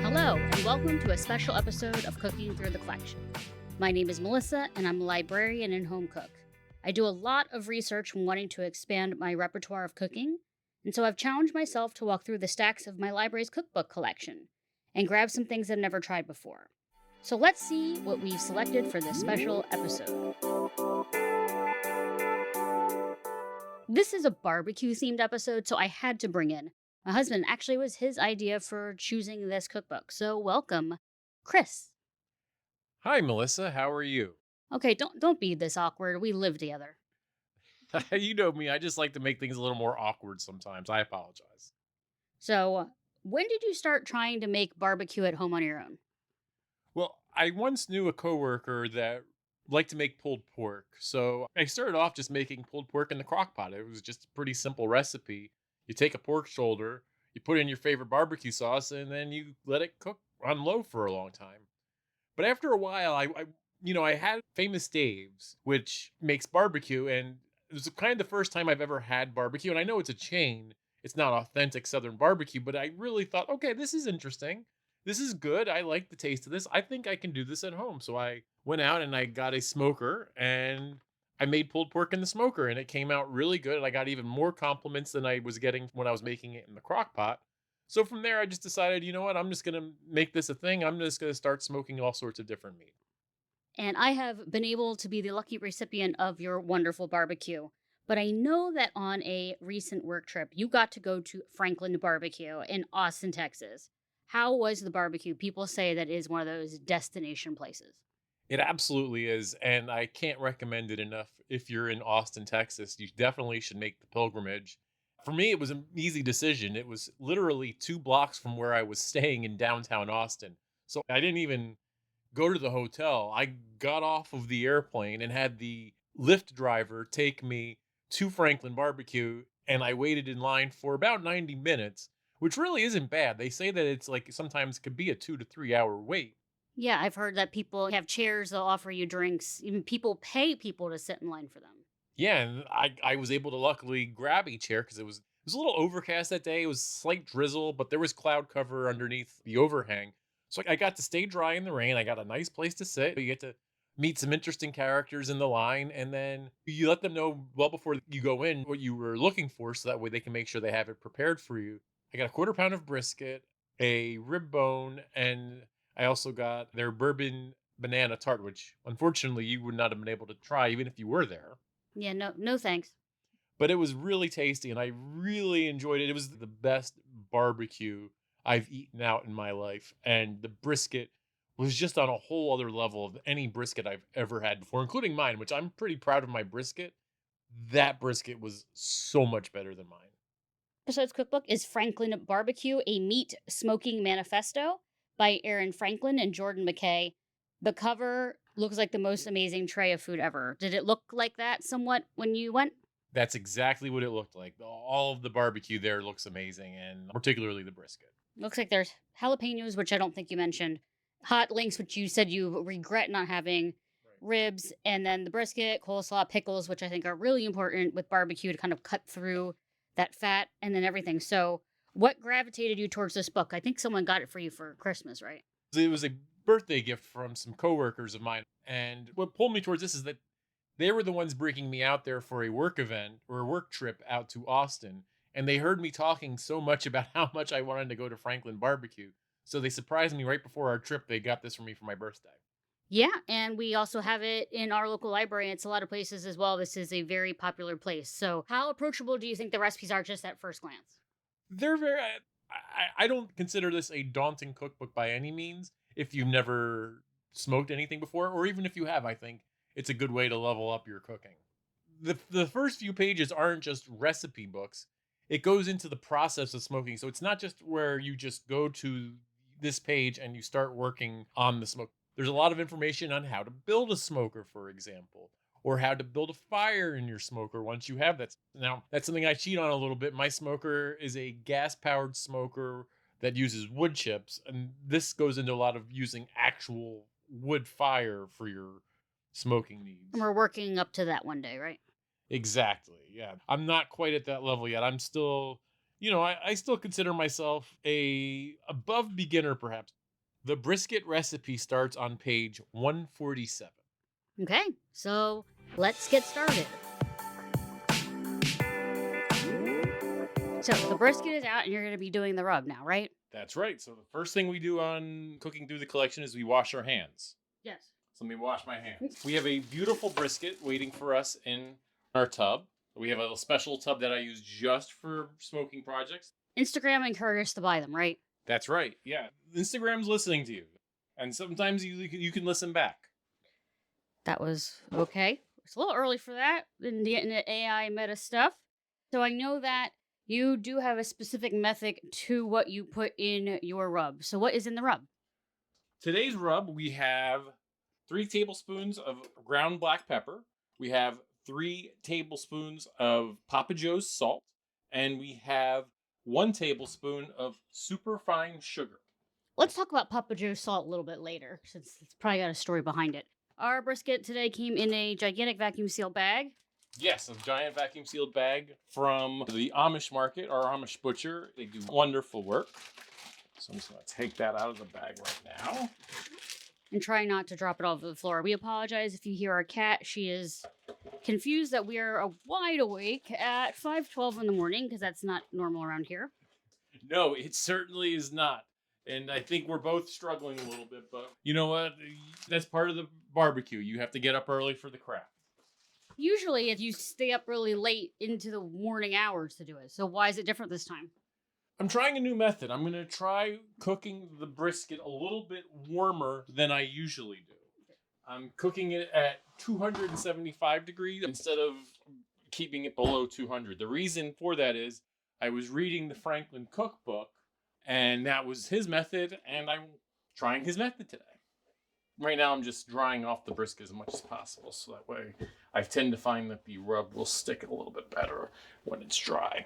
Hello, and welcome to a special episode of Cooking Through the Collection. My name is Melissa, and I'm a librarian and home cook. I do a lot of research when wanting to expand my repertoire of cooking, and so I've challenged myself to walk through the stacks of my library's cookbook collection and grab some things I've never tried before. So let's see what we've selected for this special episode. This is a barbecue-themed episode, so I had to bring in my husband. Actually, it was his idea for choosing this cookbook. So welcome, Chris. Hi, Melissa. How are you? Okay, don't be this awkward. We live together. You know me. I just like to make things a little more awkward sometimes. I apologize. So, when did you start trying to make barbecue at home on your own? Well, I once knew a coworker that liked to make pulled pork. So I started off just making pulled pork in the crock pot. It was just a pretty simple recipe. You take a pork shoulder, you put in your favorite barbecue sauce, and then you let it cook on low for a long time. But after a while, I had Famous Dave's, which makes barbecue, and it was kind of the first time I've ever had barbecue. And I know it's a chain; it's not authentic Southern barbecue, but I really thought, okay, this is interesting. This is good. I like the taste of this. I think I can do this at home. So I went out and I got a smoker, and I made pulled pork in the smoker, and it came out really good. And I got even more compliments than I was getting when I was making it in the crock pot. So from there, I just decided, you know what? I'm just going to make this a thing. I'm just going to start smoking all sorts of different meat. And I have been able to be the lucky recipient of your wonderful barbecue. But I know that on a recent work trip, you got to go to Franklin Barbecue in Austin, Texas. How was the barbecue? People say that is one of those destination places. It absolutely is. And I can't recommend it enough. If you're in Austin, Texas, you definitely should make the pilgrimage. For me, it was an easy decision. It was literally 2 blocks from where I was staying in downtown Austin. So I didn't even go to the hotel. I got off of the airplane and had the Lyft driver take me to Franklin Barbecue, and I waited in line for about 90 minutes, which really isn't bad. They say that it's like sometimes could be a 2 to 3 hour wait. Yeah, I've heard that people have chairs, they'll offer you drinks. Even people pay people to sit in line for them. Yeah, and I was able to luckily grab a chair because it was a little overcast that day. It was slight drizzle, but there was cloud cover underneath the overhang. So I got to stay dry in the rain. I got a nice place to sit. You get to meet some interesting characters in the line, and then you let them know well before you go in what you were looking for, so that way they can make sure they have it prepared for you. I got a quarter pound of brisket, a rib bone, and I also got their bourbon banana tart, which unfortunately you would not have been able to try even if you were there. Yeah, no thanks. But it was really tasty and I really enjoyed it. It was the best barbecue I've eaten out in my life. And the brisket was just on a whole other level of any brisket I've ever had before, including mine, which I'm pretty proud of my brisket. That brisket was so much better than mine. Episode's cookbook is Franklin Barbecue, a Meat-Smoking Manifesto by Aaron Franklin and Jordan McKay. The cover looks like the most amazing tray of food ever. Did it look like that somewhat when you went? That's exactly what it looked like. All of the barbecue there looks amazing, and particularly the brisket. Looks like there's jalapenos, which I don't think you mentioned, hot links, which you said you regret not having, Right. ribs, and then the brisket, coleslaw, pickles, which I think are really important with barbecue to kind of cut through that fat, and then everything. So, what gravitated you towards this book? I think someone got it for you for Christmas, right? It was a birthday gift from some coworkers of mine. And what pulled me towards this is that they were the ones bringing me out there for a work event or a work trip out to Austin. And they heard me talking so much about how much I wanted to go to Franklin Barbecue. So they surprised me right before our trip. They got this for me for my birthday. Yeah, and we also have it in our local library. It's a lot of places as well. This is a very popular place. So, how approachable do you think the recipes are just at first glance? They're very, I don't consider this a daunting cookbook by any means. If you've never smoked anything before, or even if you have, I think it's a good way to level up your cooking. The first few pages aren't just recipe books. It goes into the process of smoking. So it's not just where you just go to this page and you start working on the smoke. There's a lot of information on how to build a smoker, for example, or how to build a fire in your smoker once you have that. Now, that's something I cheat on a little bit. My smoker is a gas powered smoker that uses wood chips, and this goes into a lot of using actual wood fire for your smoking And needs. we're working up to that one day, right? Exactly. Yeah. I'm not quite at that level yet. I'm still, I still consider myself a above beginner, perhaps. The brisket recipe starts on page 147. Okay, so let's get started. So the brisket is out, and you're going to be doing the rub now, right? That's right. So the first thing we do on cooking through the collection is we wash our hands. Yes. So let me wash my hands. We have a beautiful brisket waiting for us in our tub. We have a special tub that I use just for smoking projects. Instagram encouraged us to buy them, right? That's right. Yeah. Instagram's listening to you. And sometimes you can listen back. That was okay. It's a little early for that in the AI meta stuff. So I know that you do have a specific method to what you put in your rub. So what is in the rub? Today's rub, we have 3 tablespoons of ground black pepper. We have 3 tablespoons of Papa Joe's salt. And we have 1 tablespoon of superfine sugar. Let's talk about Papa Joe's salt a little bit later, since it's probably got a story behind it. Our brisket today came in a gigantic vacuum seal bag. Yes, a giant vacuum sealed bag from the Amish market, our Amish butcher. They do wonderful work. So I'm just going to take that out of the bag right now. And try not to drop it all over the floor. We apologize if you hear our cat. She is confused that we are wide awake at 5:12 in the morning, because that's not normal around here. No, it certainly is not. And I think we're both struggling a little bit, but you know what? That's part of the barbecue. You have to get up early for the craft. Usually, if you stay up really late into the morning hours to do it. So why is it different this time? I'm trying a new method. I'm going to try cooking the brisket a little bit warmer than I usually do. I'm cooking it at 275 degrees instead of keeping it below 200. The reason for that is I was reading the Franklin cookbook, and that was his method, and I'm trying his method today. Right now, I'm just drying off the brisket as much as possible, so that way I tend to find that the rub will stick a little bit better when it's dry.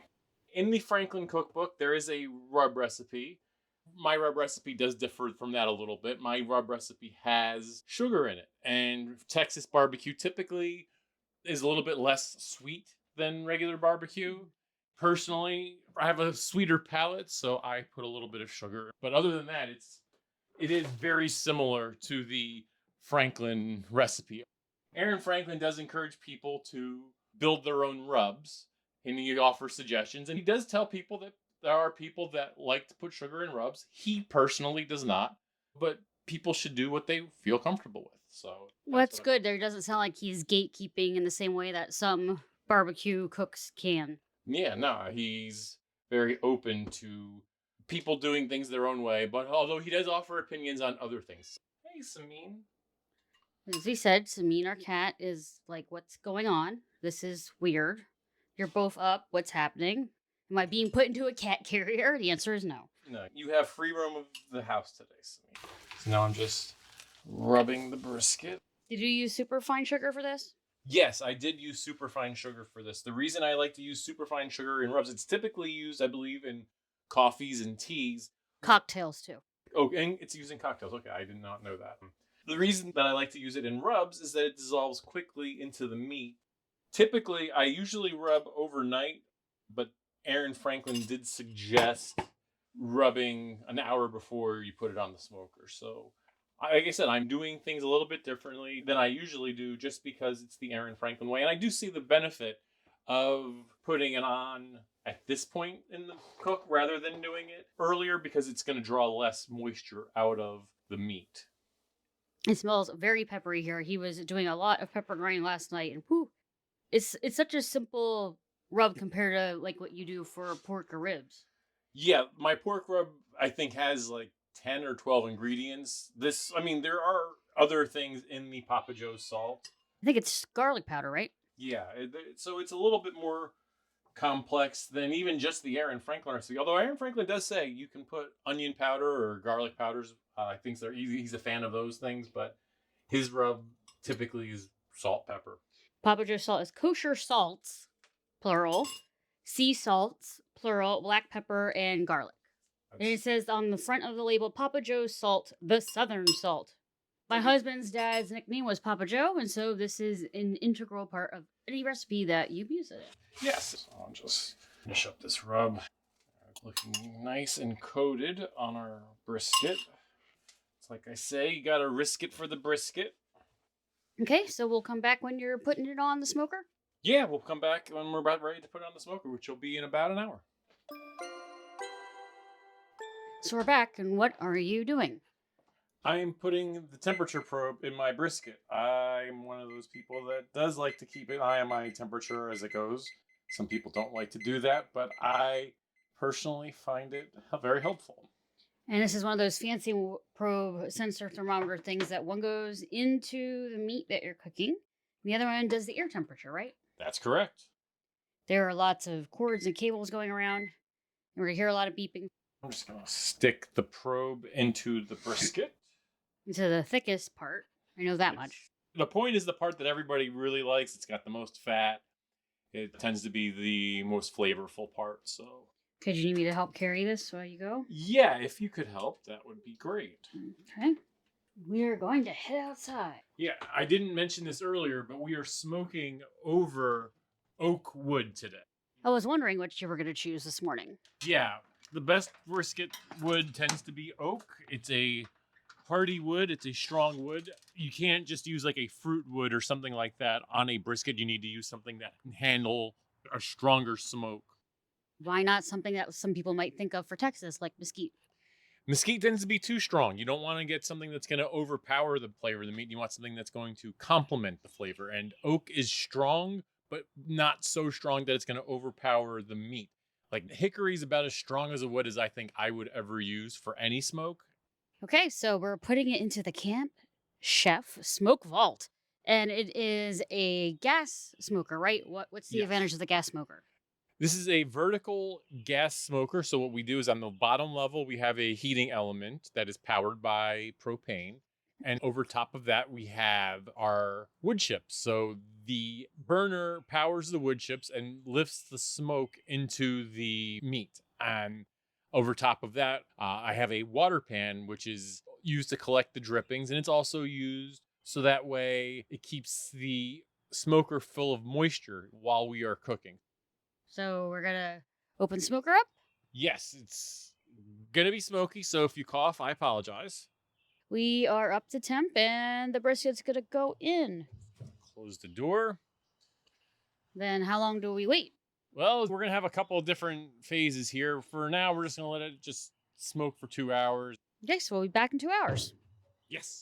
In the Franklin cookbook, there is a rub recipe. My rub recipe does differ from that a little bit. My rub recipe has sugar in it, and Texas barbecue typically is a little bit less sweet than regular barbecue. Personally, I have a sweeter palate, so I put a little bit of sugar. But other than that, it is very similar to the Franklin recipe. Aaron Franklin does encourage people to build their own rubs, and he offers suggestions. And he does tell people that there are people that like to put sugar in rubs. He personally does not, but people should do what they feel comfortable with. So Well, that's good. There doesn't sound like he's gatekeeping in the same way that some barbecue cooks can. Yeah, no, he's very open to people doing things their own way, but although he does offer opinions on other things. Hey, Samin. As we said, Samin, our cat, is like, what's going on? This is weird. You're both up. What's happening? Am I being put into a cat carrier? The answer is no. No, you have free roam of the house today, Samin. So now I'm just rubbing the brisket. Did you use superfine sugar for this? Yes, I did use superfine sugar for this. The reason I like to use superfine sugar in rubs, it's typically used, I believe, in coffees and teas. Cocktails, too. Oh, and it's used in cocktails. Okay, I did not know that. The reason that I like to use it in rubs is that it dissolves quickly into the meat. Typically, I usually rub overnight, but Aaron Franklin did suggest rubbing an hour before you put it on the smoker. So, like I said, I'm doing things a little bit differently than I usually do just because it's the Aaron Franklin way. And I do see the benefit of putting it on at this point in the cook rather than doing it earlier because it's going to draw less moisture out of the meat. It smells very peppery here. He was doing a lot of pepper grind last night, and whew, it's such a simple rub compared to like what you do for pork or ribs. Yeah, my pork rub I think has like 10 or 12 ingredients. There are other things in the Papa Joe's salt. I think it's garlic powder, right? Yeah, so it's a little bit more complex than even just the Aaron Franklin recipe. Although Aaron Franklin does say you can put onion powder or garlic powders. I think they're easy. He's a fan of those things, but his rub typically is salt, pepper. Papa Joe's salt is kosher salts, plural, sea salts, plural, black pepper, and garlic. And it says on the front of the label, Papa Joe's salt, the Southern salt. My husband's dad's nickname was Papa Joe, and so this is an integral part of any recipe that you've used it in. Yes. I'll just finish up this rub. Looking nice and coated on our brisket. It's like I say, you gotta risk it for the brisket. Okay, so we'll come back when you're putting it on the smoker. Yeah, we'll come back when we're about ready to put it on the smoker, which will be in about an hour. So we're back, and what are you doing? I'm putting the temperature probe in my brisket. I'm one of those people that does like to keep an eye on my temperature as it goes. Some people don't like to do that, but I personally find it very helpful. And this is one of those fancy probe sensor thermometer things that one goes into the meat that you're cooking, and the other one does the air temperature, right? That's correct. There are lots of cords and cables going around, and we're going to hear a lot of beeping. I'm just going to stick the probe into the brisket. Into the thickest part. I know that much. The point is the part that everybody really likes. It's got the most fat. It tends to be the most flavorful part, so... Could you need me to help carry this while you go? Yeah, if you could help, that would be great. Okay. We are going to head outside. Yeah, I didn't mention this earlier, but we are smoking over oak wood today. I was wondering what you were going to choose this morning. Yeah, the best brisket wood tends to be oak. It's a hardy wood. It's a strong wood. You can't just use like a fruit wood or something like that on a brisket. You need to use something that can handle a stronger smoke. Why not something that some people might think of for Texas, like mesquite? Mesquite tends to be too strong. You don't want to get something that's going to overpower the flavor of the meat. You want something that's going to complement the flavor. And oak is strong, but not so strong that it's going to overpower the meat. Like hickory is about as strong as a wood as I think I would ever use for any smoke. Okay, so we're putting it into the Camp Chef Smoke Vault. And it is a gas smoker, right? What's the advantage of the gas smoker? This is a vertical gas smoker. So what we do is on the bottom level, we have a heating element that is powered by propane. And over top of that, we have our wood chips. So the burner powers the wood chips and lifts the smoke into the meat. And over top of that, I have a water pan, which is used to collect the drippings. And it's also used so that way it keeps the smoker full of moisture while we are cooking. So we're going to open the smoker up? Yes, it's going to be smoky. So if you cough, I apologize. We are up to temp and the brisket's going to go in. Close the door. Then how long do we wait? Well, we're going to have a couple of different phases here. For now, we're just going to let it just smoke for 2 hours. Okay, so we'll be back in 2 hours. Yes.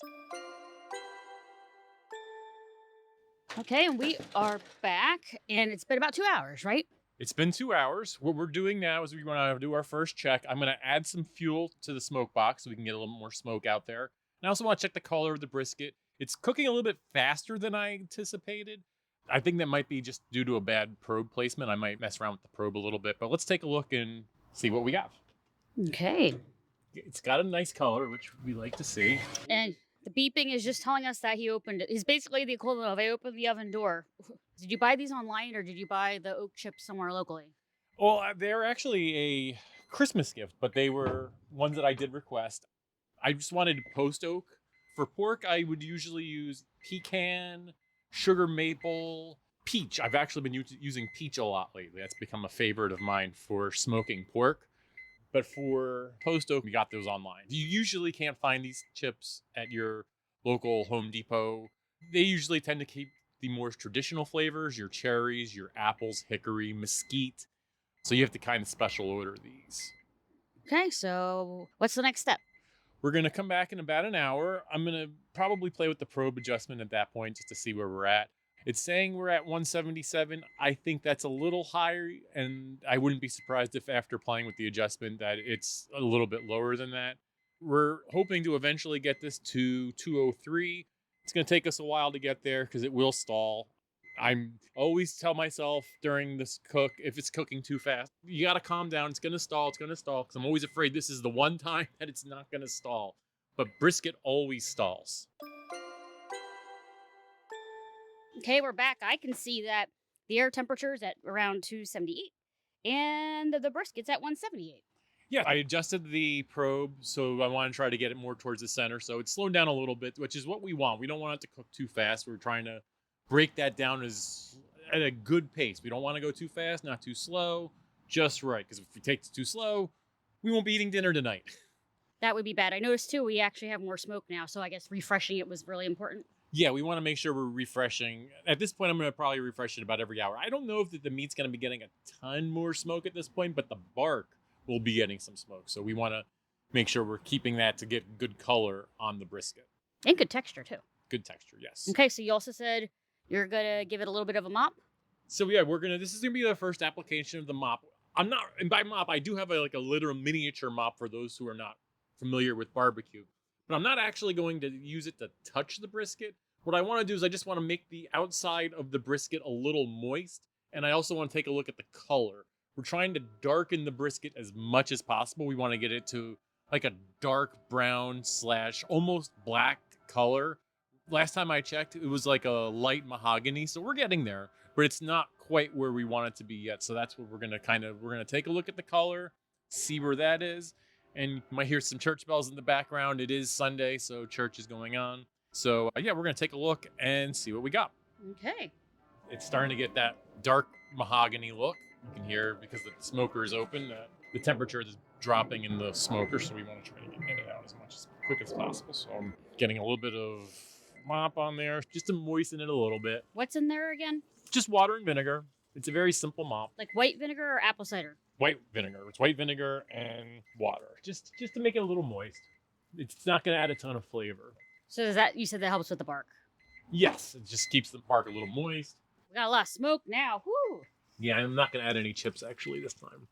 Okay, and we are back, and it's been about 2 hours, right? It's been 2 hours. What we're doing now is we're going to do our first check. I'm going to add some fuel to the smoke box so we can get a little more smoke out there. And I also want to check the color of the brisket. It's cooking a little bit faster than I anticipated. I think that might be just due to a bad probe placement. I might mess around with the probe a little bit, but let's take a look and see what we got. Okay. It's got a nice color, which we like to see. And the beeping is just telling us that he opened it. He's basically the equivalent of I opened the oven door. Did you buy these online or did you buy the oak chips somewhere locally? Well, they're actually a Christmas gift, but they were ones that I did request. I just wanted post oak. For pork, I would usually use pecan, sugar maple, peach. I've actually been using peach a lot lately. That's become a favorite of mine for smoking pork. But for post oak, we got those online. You usually can't find these chips at your local Home Depot. They usually tend to keep the more traditional flavors, your cherries, your apples, hickory, mesquite. So you have to kind of special order these. Okay, so what's the next step? We're going to come back in about an hour. I'm going to probably play with the probe adjustment at that point just to see where we're at. It's saying we're at 177. I think that's a little higher, and I wouldn't be surprised if after playing with the adjustment that it's a little bit lower than that. We're hoping to eventually get this to 203. It's going to take us a while to get there because it will stall. I'm always tell myself during this cook, if it's cooking too fast, you got to calm down. It's going to stall. It's going to stall because I'm always afraid this is the one time that it's not going to stall. But brisket always stalls. Okay, we're back. I can see that the air temperature is at around 278 and the brisket's at 178. Yeah, I adjusted the probe, so I want to try to get it more towards the center. So it's slowed down a little bit, which is what we want. We don't want it to cook too fast. We're trying to break that down as at a good pace. We don't want to go too fast, not too slow, just right. Because if we take it too slow, we won't be eating dinner tonight. That would be bad. I noticed too, we actually have more smoke now, so I guess refreshing it was really important. Yeah, we want to make sure we're refreshing. At this point, I'm going to probably refresh it about every hour. I don't know if the meat's going to be getting a ton more smoke at this point, but the bark will be getting some smoke. So we want to make sure we're keeping that to get good color on the brisket. And good texture too. Good texture, yes. Okay, so you also said you're gonna give it a little bit of a mop. So yeah, this is going to be the first application of the mop. And by mop, I do have a literal miniature mop for those who are not familiar with barbecue. But I'm not actually going to use it to touch the brisket. What I want to do is I just want to make the outside of the brisket a little moist. And I also want to take a look at the color. We're trying to darken the brisket as much as possible. We want to get it to like a dark brown / almost black color. Last time I checked, it was like a light mahogany. So we're getting there, but it's not quite where we want it to be yet. So that's what we're going to take a look at the color, see where that is. And you might hear some church bells in the background. It is Sunday, so church is going on. So yeah, we're going to take a look and see what we got. Okay. It's starting to get that dark mahogany look. You can hear, because the smoker is open, the temperature is dropping in the smoker, so we want to try to get it out as quick as possible. So I'm getting a little bit of mop on there just to moisten it a little bit. What's in there again? Just water and vinegar. It's a very simple mop. Like white vinegar or apple cider? White vinegar. It's white vinegar and water, just to make it a little moist. It's not going to add a ton of flavor. So you said that helps with the bark? Yes, it just keeps the bark a little moist. We got a lot of smoke now. Woo! Yeah, I'm not going to add any chips actually this time.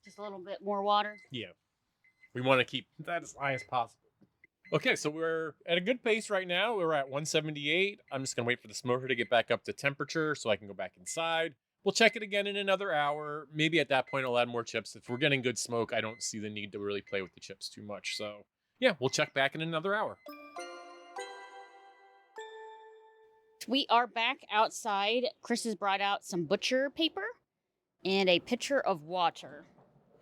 Just a little bit more water? Yeah. We want to keep that as high as possible. Okay, so we're at a good pace right now. We're at 178. I'm just going to wait for the smoker to get back up to temperature so I can go back inside. We'll check it again in another hour. Maybe at that point I'll add more chips. If we're getting good smoke, I don't see the need to really play with the chips too much. So yeah, we'll check back in another hour. We are back outside. Chris has brought out some butcher paper and a pitcher of water.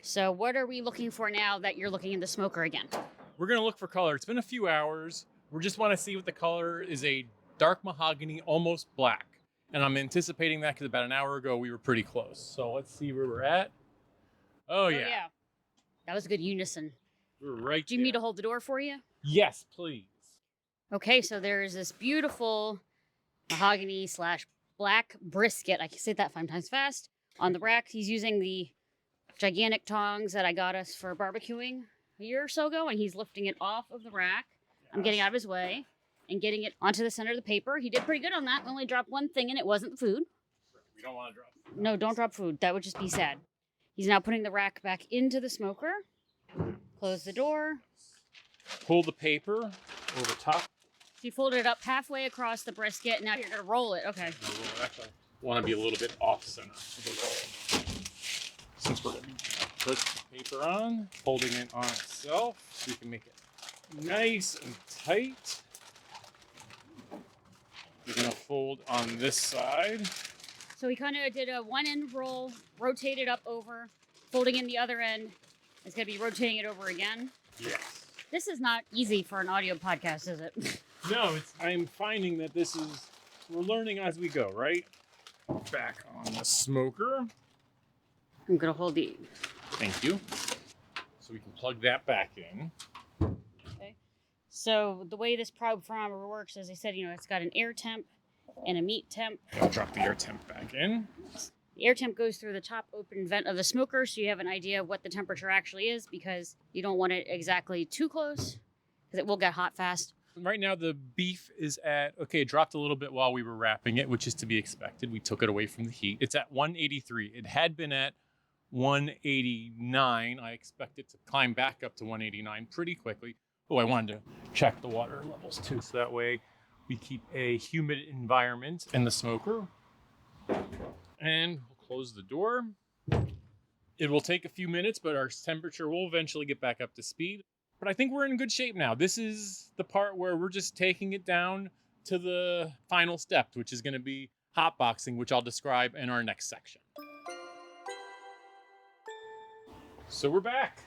So what are we looking for now that you're looking in the smoker again? We're going to look for color. It's been a few hours. We just want to see what the color is. A dark mahogany, almost black. And I'm anticipating that because about an hour ago we were pretty close. So let's see where we're at. Oh yeah. That was a good unison. We're right Do you need me to hold the door for you? Yes, please. Okay, so there's this beautiful mahogany / black brisket. I can say that 5 times fast. On the rack, he's using the gigantic tongs that I got us for barbecuing a year or so ago, and he's lifting it off of the rack. Yes. I'm getting out of his way and getting it onto the center of the paper. He did pretty good on that. We only dropped one thing, and it wasn't the food. We don't want to drop food. No, don't drop food. That would just be sad. He's now putting the rack back into the smoker. Close the door. Pull the paper over top. So you folded it up halfway across the brisket. Now you're going to roll it. Okay. We'll actually want to be a little bit off center of the roll. Since we're going to put the paper on, folding it on itself so you can make it nice and tight. We're going to fold on this side. So we kind of did a one end roll, rotated up over, folding in the other end. It's going to be rotating it over again. Yes. This is not easy for an audio podcast, is it? No, I'm finding that we're learning as we go, right? Back on the smoker. I'm going to hold the... Thank you. So we can plug that back in. Okay. So the way this probe thermometer works, as I said, it's got an air temp and a meat temp. I'll drop the air temp back in. The air temp goes through the top open vent of the smoker, so you have an idea of what the temperature actually is, because you don't want it exactly too close, because it will get hot fast. Right now, the beef is it dropped a little bit while we were wrapping it, which is to be expected. We took it away from the heat. It's at 183. It had been at 189. I expect it to climb back up to 189 pretty quickly. Oh, I wanted to check the water levels too, so that way we keep a humid environment in the smoker. And we'll close the door. It will take a few minutes, but our temperature will eventually get back up to speed. But I think we're in good shape now. This is the part where we're just taking it down to the final step, which is going to be hotboxing, which I'll describe in our next section. So we're back.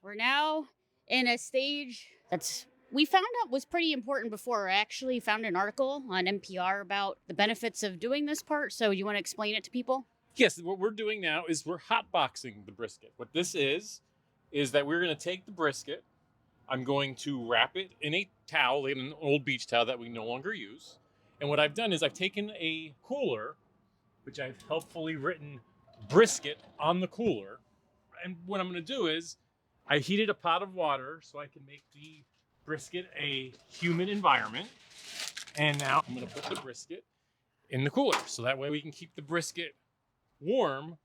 We're now in a stage that's we found out was pretty important before. I actually found an article on NPR about the benefits of doing this part. So you want to explain it to people? Yes, what we're doing now is we're hotboxing the brisket. What this is that we're going to take the brisket. I'm going to wrap it in a towel, in an old beach towel that we no longer use. And what I've done is I've taken a cooler, which I've helpfully written brisket on the cooler. And what I'm going to do is I heated a pot of water so I can make the brisket a humid environment. And now I'm going to put the brisket in the cooler so that way we can keep the brisket warm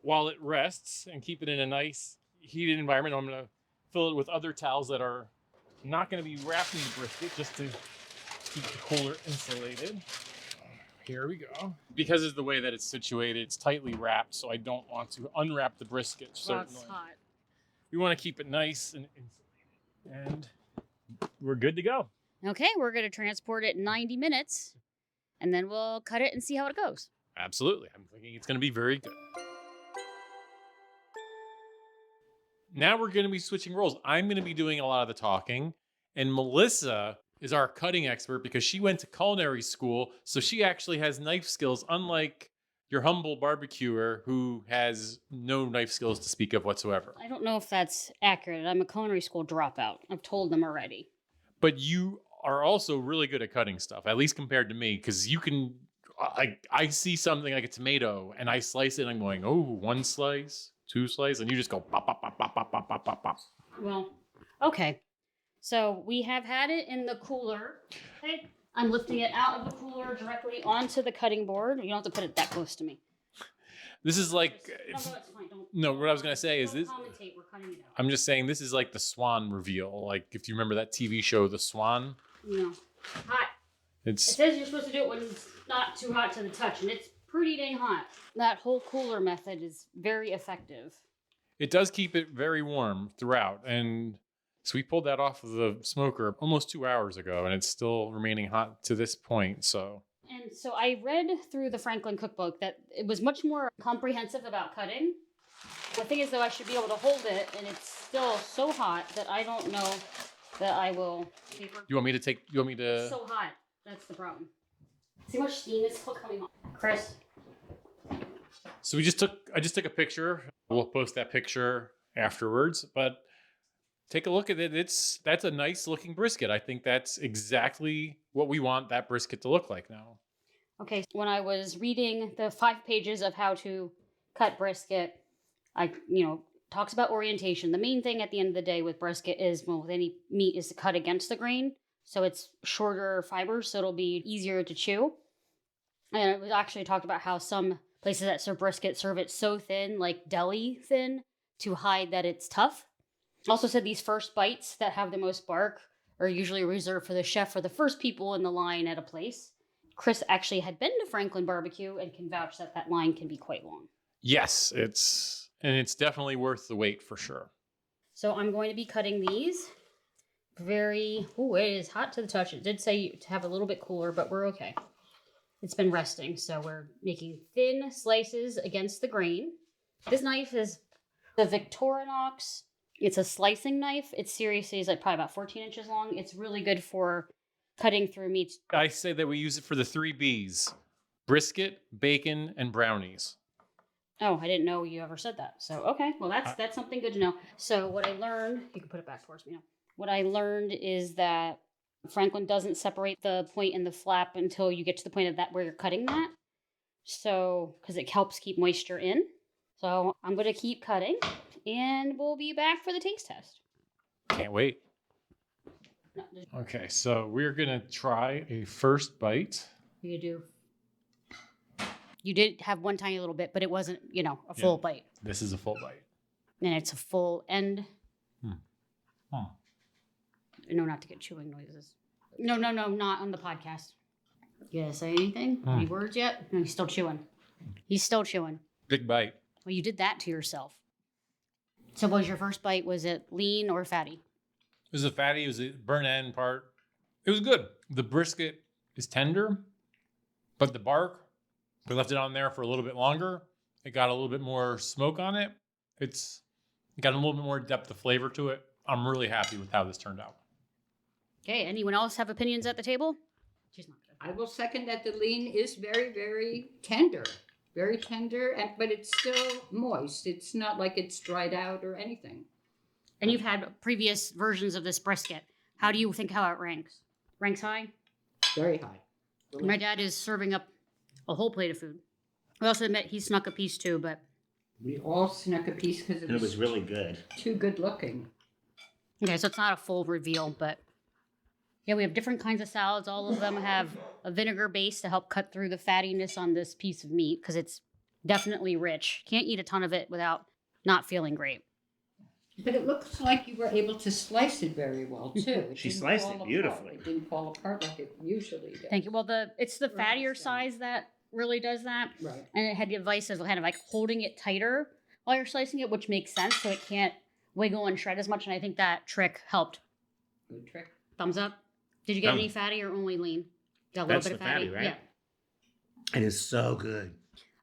while it rests and keep it in a nice heated environment. I'm going to fill it with other towels that are not going to be wrapping the brisket just to keep the cooler insulated. Here we go. Because of the way that it's situated, it's tightly wrapped, so I don't want to unwrap the brisket. Certainly. Well, it's hot. We want to keep it nice and insulated. And we're good to go. Okay, we're going to transport it 90 minutes, and then we'll cut it and see how it goes. Absolutely. I'm thinking it's going to be very good. Now we're going to be switching roles. I'm going to be doing a lot of the talking, and Melissa is our cutting expert because she went to culinary school, so she actually has knife skills, unlike your humble barbecuer who has no knife skills to speak of whatsoever. I don't know if that's accurate. I'm a culinary school dropout. I've told them already. But you are also really good at cutting stuff, at least compared to me, because you can, I see something like a tomato and I slice it and I'm going, oh, one slice, two slices, and you just go pop, pop, pop, pop, pop, pop, pop, pop, pop. Well, okay. So we have had it in the cooler. Okay. I'm lifting it out of the cooler directly onto the cutting board. You don't have to put it that close to me. This is like, No, it's fine. no, what I was going to say is this. Commentate. We're cutting it out. I'm just saying this is like the Swan reveal. Like if you remember that TV show, The Swan. No. Hot. It says you're supposed to do it when it's not too hot to the touch, and it's pretty dang hot. That whole cooler method is very effective. It does keep it very warm throughout. And so we pulled that off of the smoker almost 2 hours ago, and it's still remaining hot to this point. So. And so I read through the Franklin cookbook that it was much more comprehensive about cutting. The thing is, though, I should be able to hold it, and it's still so hot that I don't know that I will. You want me to? It's so hot. That's the problem. See how much steam is still coming on, Chris. So I just took a picture. We'll post that picture afterwards, but take a look at it. That's a nice looking brisket. I think that's exactly what we want that brisket to look like now. Okay, when I was reading the 5 pages of how to cut brisket, talks about orientation. The main thing at the end of the day with brisket is, well, with any meat, is to cut against the grain. So it's shorter fibers, so it'll be easier to chew. And it was actually talked about how some places that serve brisket serve it so thin, like deli thin, to hide that it's tough. Also said these first bites that have the most bark are usually reserved for the chef or the first people in the line at a place. Chris actually had been to Franklin Barbecue and can vouch that that line can be quite long. Yes, it's definitely worth the wait for sure. So I'm going to be cutting these it is hot to the touch. It did say to have a little bit cooler, but we're okay. It's been resting, so we're making thin slices against the grain. This knife is the Victorinox. It's a slicing knife. It seriously is like probably about 14 inches long. It's really good for cutting through meat. I say that we use it for the 3 B's: brisket, bacon, and brownies. Oh, I didn't know you ever said that. So, okay. Well, that's something good to know. So what I learned, you can put it back towards me now. What I learned is that Franklin doesn't separate the point and the flap until you get to the point of that where you're cutting that. So, because it helps keep moisture in. So I'm going to keep cutting, and we'll be back for the taste test. Can't wait. No, okay, so we're going to try a first bite. You did have one tiny little bit, but it wasn't, a full bite. This is a full bite. And it's a full end. No, not to get chewing noises. No, not on the podcast. You gonna say anything? Any words yet? No, he's still chewing. Big bite. Well, you did that to yourself. So what was your first bite? Was it lean or fatty? It was a fatty. It was a burnt end part. It was good. The brisket is tender, but the bark, we left it on there for a little bit longer. It got a little bit more smoke on it. It got a little bit more depth of flavor to it. I'm really happy with how this turned out. Okay, anyone else have opinions at the table? She's not good. I will second that the lean is very, very tender. Very tender, but it's still moist. It's not like it's dried out or anything. And you've had previous versions of this brisket. How do you think how it ranks? Ranks high? Very high. Really. My dad is serving up a whole plate of food. We also admit he snuck a piece too, but... We all snuck a piece because it was really good. Too good looking. Okay, so it's not a full reveal, but... Yeah, we have different kinds of salads. All of them have a vinegar base to help cut through the fattiness on this piece of meat because it's definitely rich. Can't eat a ton of it without not feeling great. But it looks like you were able to slice it very well, too. She sliced it beautifully. It didn't fall apart like it usually does. Thank you. Well, it's the fattier size that really does that. Right. And it had the advice of kind of like holding it tighter while you're slicing it, which makes sense so it can't wiggle and shred as much. And I think that trick helped. Good trick. Thumbs up. Did you get any fatty or only lean? Got a little That's bit of the fatty, right? Yeah. It is so good.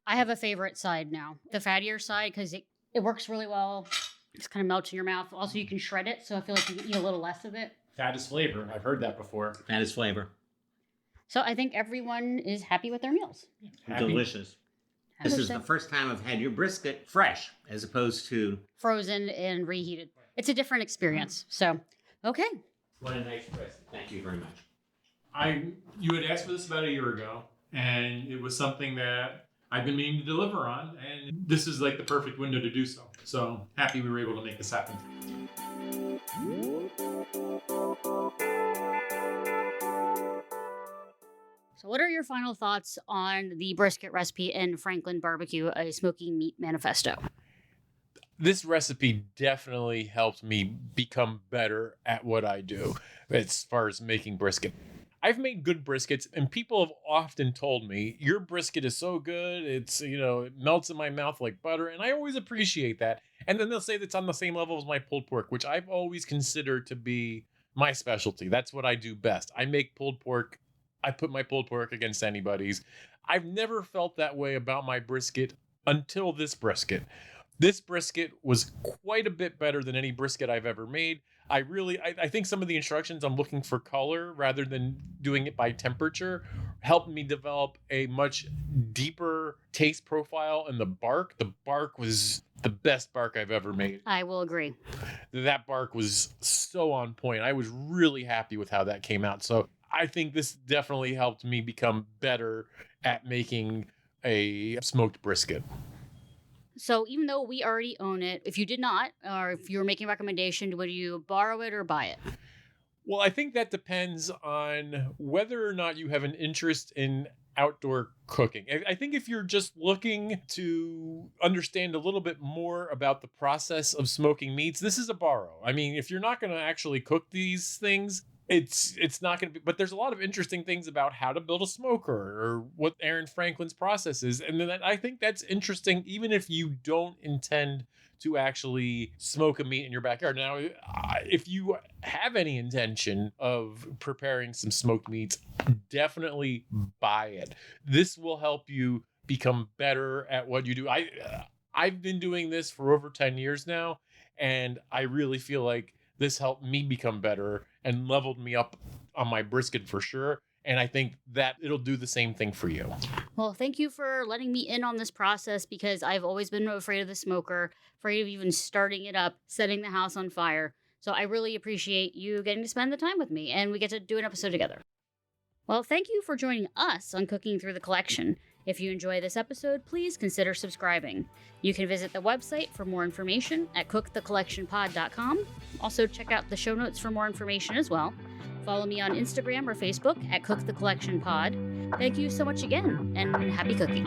I have a favorite side now. The fattier side, because it works really well. Just kind of melts in your mouth. Also, you can shred it, so I feel like you can eat a little less of it. Fat is flavor. I've heard that before. That is flavor. So I think everyone is happy with their meals. Happy. Delicious. This is the first time I've had your brisket fresh, as opposed to... frozen and reheated. It's a different experience. So, okay. What a nice brisket. Thank you very much. You had asked for this about a year ago, and it was something that I've been meaning to deliver on, and this is like the perfect window to do so. So happy we were able to make this happen. So what are your final thoughts on the brisket recipe in Franklin Barbecue, a smoking meat manifesto? This recipe definitely helped me become better at what I do as far as making brisket. I've made good briskets, and people have often told me, your brisket is so good, it melts in my mouth like butter, and I always appreciate that. And then they'll say that's on the same level as my pulled pork, which I've always considered to be my specialty. That's what I do best. I make pulled pork. I put my pulled pork against anybody's. I've never felt that way about my brisket until this brisket. This brisket was quite a bit better than any brisket I've ever made. I think some of the instructions on looking for color rather than doing it by temperature helped me develop a much deeper taste profile in the bark. The bark was the best bark I've ever made. I will agree. That bark was so on point. I was really happy with how that came out. So I think this definitely helped me become better at making a smoked brisket. So even though we already own it, if you did not, or if you were making a recommendation, would you borrow it or buy it? Well, I think that depends on whether or not you have an interest in outdoor cooking. I think if you're just looking to understand a little bit more about the process of smoking meats, this is a borrow. I mean, if you're not going to actually cook these things, it's not going to be, but there's a lot of interesting things about how to build a smoker or what Aaron Franklin's process is. And then I think that's interesting, even if you don't intend to actually smoke a meat in your backyard. Now, if you have any intention of preparing some smoked meats, definitely buy it. This will help you become better at what you do. I've been doing this for over 10 years now, and I really feel like this helped me become better and leveled me up on my brisket for sure. And I think that it'll do the same thing for you. Well, thank you for letting me in on this process because I've always been afraid of the smoker, afraid of even starting it up, setting the house on fire. So I really appreciate you getting to spend the time with me and we get to do an episode together. Well, thank you for joining us on Cooking Through the Collection. If you enjoy this episode, please consider subscribing. You can visit the website for more information at cookthecollectionpod.com. Also, check out the show notes for more information as well. Follow me on Instagram or Facebook at cookthecollectionpod. Thank you so much again, and happy cooking.